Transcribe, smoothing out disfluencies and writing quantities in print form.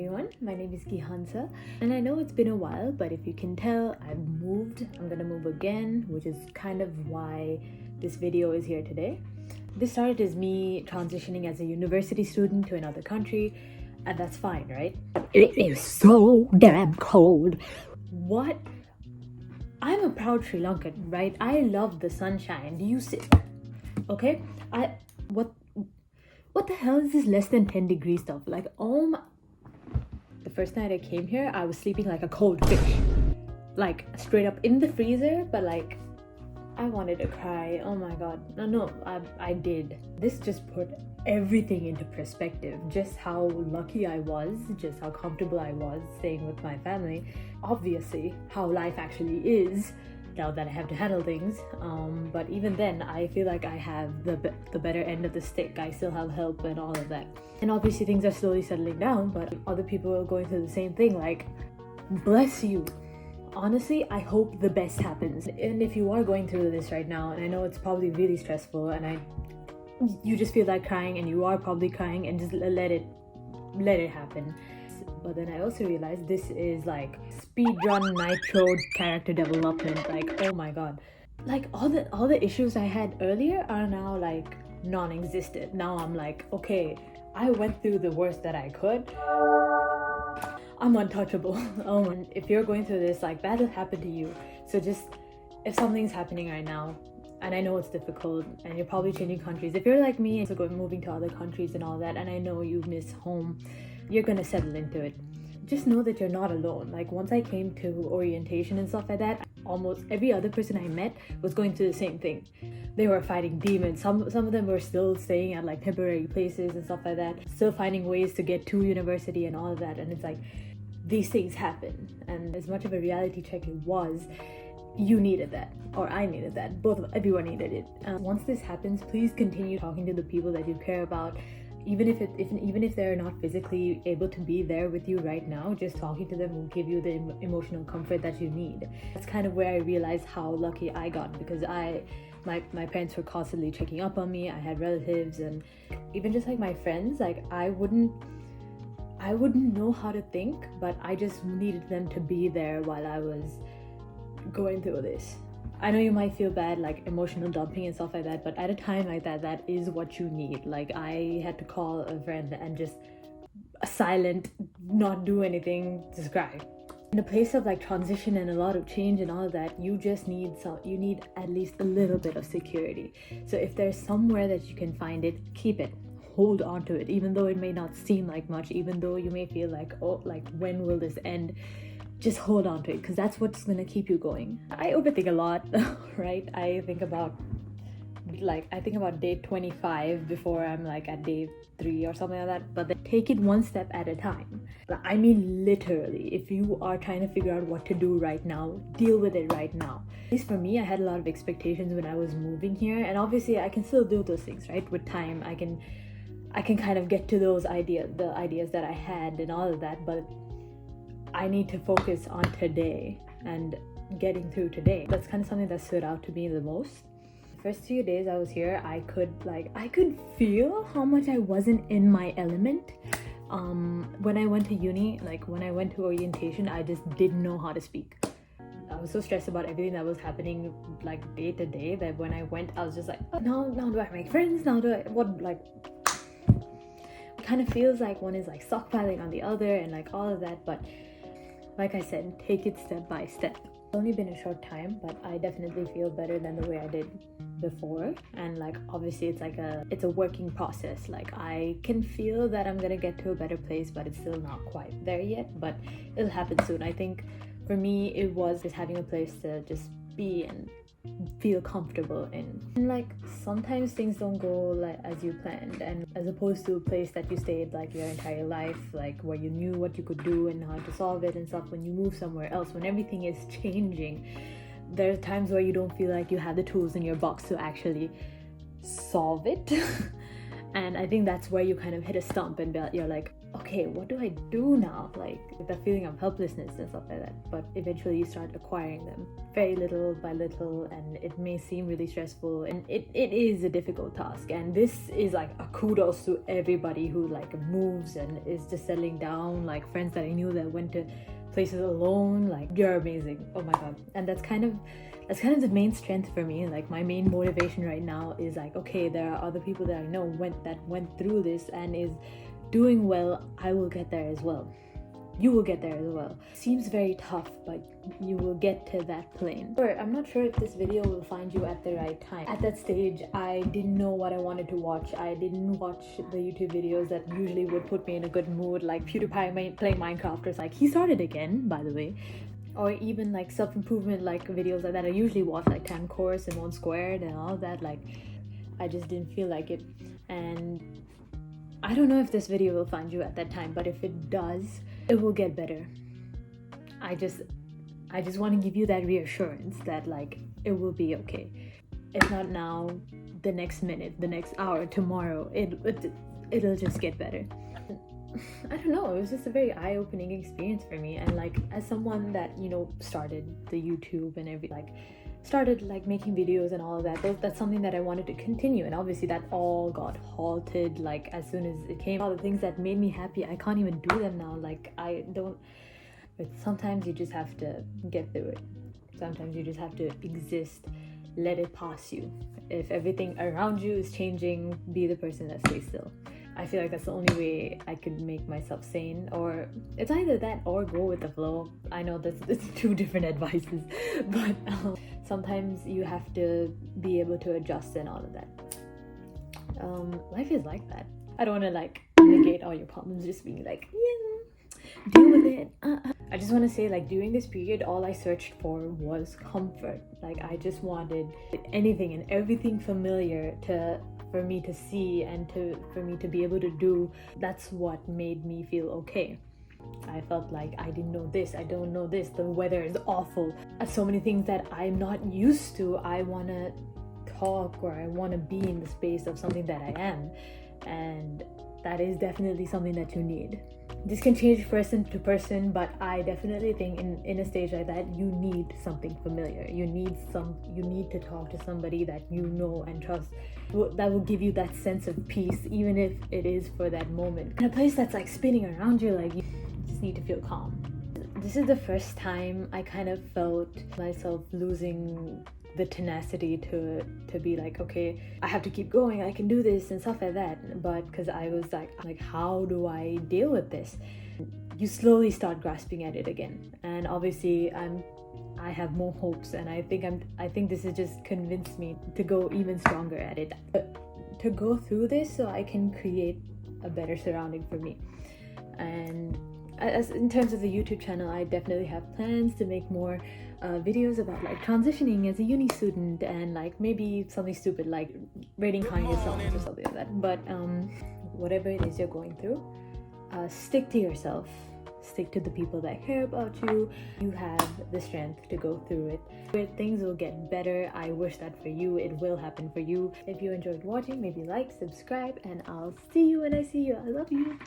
Everyone, my name is Gihansa, and I know it's been a while, but if you can tell, I've moved. I'm gonna move again, which is kind of why this video is here today. This started as me transitioning as a university student to another country, and that's fine, right? It is so damn cold. What? I'm a proud Sri Lankan, right? I love the sunshine. Do you see? Okay, what the hell is this less than 10 degree stuff? Like, oh my... The first night I came here, I was sleeping like a cold fish. Like, straight up in the freezer, but like, I wanted to cry. Oh my god. No, I did. This just put everything into perspective. Just how lucky I was, just how comfortable I was staying with my family. Obviously, how life actually is now that I have to handle things. But even then, I feel like I have the better end of the stick. I still have help and all of that. And obviously things are slowly settling down, but other people are going through the same thing. Like, bless you. Honestly, I hope the best happens. And if you are going through this right now, and I know it's probably really stressful, and you just feel like crying, and you are probably crying, and just let it happen. But then I also realized this is like speedrun nitro character development. Like, oh my god, like all the issues I had earlier are now like non-existent. Now I'm like, okay, I went through the worst that I could. I'm untouchable. And if you're going through this, like, that'll happen to you. So just, if something's happening right now, and I know it's difficult, and you're probably changing countries. If you're like me, so moving to other countries and all that, and I know you miss home, you're gonna settle into it. Just know that you're not alone. Like, once I came to orientation and stuff like that, almost every other person I met was going through the same thing. They were fighting demons. Some of them were still staying at like temporary places and stuff like that, still finding ways to get to university and all of that. And it's like, these things happen, and as much of a reality check it was, you needed that, or I needed that. Everyone needed it. Once this happens, please continue talking to the people that you care about, even if they're not physically able to be there with you right now. Just talking to them will give you the emotional comfort that you need. That's kind of where I realized how lucky I got, because my parents were constantly checking up on me. I had relatives, and even just like my friends, like I wouldn't know how to think, but I just needed them to be there while I was going through this. I know you might feel bad, like emotional dumping and stuff like that, but at a time like that is what you need. Like, I had to call a friend and just silent, not do anything, just cry. In a place of like transition and a lot of change and all of that, you just need you need at least a little bit of security. So if there's somewhere that you can find it, keep it. Hold on to it, even though it may not seem like much, even though you may feel like, oh, like, when will this end? Just hold on to it, because that's what's gonna keep you going. I overthink a lot, right? I think about day 25 before I'm like at day 3 or something like that. But then take it one step at a time. I mean, literally, if you are trying to figure out what to do right now, deal with it right now. At least for me, I had a lot of expectations when I was moving here, and obviously I can still do those things, right? With time, I can kind of get to those the ideas that I had and all of that, but I need to focus on today and getting through today. That's kind of something that stood out to me the most. The first few days I was here, I could feel how much I wasn't in my element. When I went to uni, like when I went to orientation, I just didn't know how to speak. I was so stressed about everything that was happening like day to day that when I went, I was just like, oh, now do I make friends? Now do I, what, like, it kind of feels like one is like stockpiling on the other and like all of that. But like I said, take it step by step. It's only been a short time, but I definitely feel better than the way I did before. And like, obviously it's a working process. Like, I can feel that I'm gonna get to a better place, but it's still not quite there yet, but it'll happen soon. I think for me, it was just having a place to just be and feel comfortable in. And like, sometimes things don't go like as you planned, and as opposed to a place that you stayed like your entire life, like where you knew what you could do and how to solve it and stuff. When you move somewhere else, when everything is changing, there's times where you don't feel like you have the tools in your box to actually solve it. And I think that's where you kind of hit a stump, and you're like, okay, what do I do now? Like the feeling of helplessness and stuff like that. But eventually you start acquiring them very little by little, and it may seem really stressful, and it is a difficult task. And this is like a kudos to everybody who like moves and is just settling down, like friends that I knew that went to places alone. Like, you're amazing. Oh my god. And that's kind of the main strength for me. Like, my main motivation right now is like, okay, there are other people that I know went through this and is doing well. I will get there as well. You will get there as well. Seems very tough, but you will get to that plane. Or I'm not sure if this video will find you at the right time. At that stage, I didn't know what I wanted to watch. I didn't watch the YouTube videos that usually would put me in a good mood, like PewDiePie playing Minecraft, or like he started again, by the way. Or even like self-improvement like videos like that I usually watch, like 10 course and 1 squared and all that. Like, I just didn't feel like it. And I don't know if this video will find you at that time, but if it does, it will get better. I just want to give you that reassurance that like it will be okay. If not now, the next minute, the next hour, tomorrow, it'll just get better. I don't know, it was just a very eye-opening experience for me. And like, as someone that, you know, started the YouTube and started like making videos and all of that, that's something that I wanted to continue. And obviously that all got halted like as soon as it came. All the things that made me happy, I can't even do them now. Like, I don't. But sometimes you just have to get through it. Sometimes you just have to exist, let it pass you. If everything around you is changing, be the person that stays still. I feel like that's the only way I could make myself sane. Or it's either that or go with the flow. I know that's 2 different advices, but sometimes you have to be able to adjust and all of that. Life is like that. I don't want to like negate all your problems, just being like, yeah, deal with it. I just want to say, like, during this period, all I searched for was comfort. Like, I just wanted anything and everything familiar for me to see and for me to be able to do. That's what made me feel okay. I felt like I didn't know this, I don't know this, the weather is awful, so many things that I'm not used to. I want to talk, or I want to be in the space of something that I am, and that is definitely something that you need. This can change person to person, but I definitely think in a stage like that, you need something familiar. You need to talk to somebody that you know and trust, that will give you that sense of peace, even if it is for that moment. In a place that's like spinning around you, like, you just need to feel calm. This is the first time I kind of felt myself losing the tenacity to be like, okay, I have to keep going, I can do this and stuff like that. But because I was like, how do I deal with this? You slowly start grasping at it again. And obviously I have more hopes, and I think this has just convinced me to go even stronger at it, to go through this so I can create a better surrounding for me. And as in terms of the YouTube channel, I definitely have plans to make more videos about like transitioning as a uni student, and like maybe something stupid like rating Kanye songs or something like that. But whatever it is you're going through, stick to yourself, stick to the people that care about you. You have the strength to go through it. Things will get better. I wish that for you. It will happen for you. If you enjoyed watching, maybe like, subscribe, and I'll see you when I see you. I love you.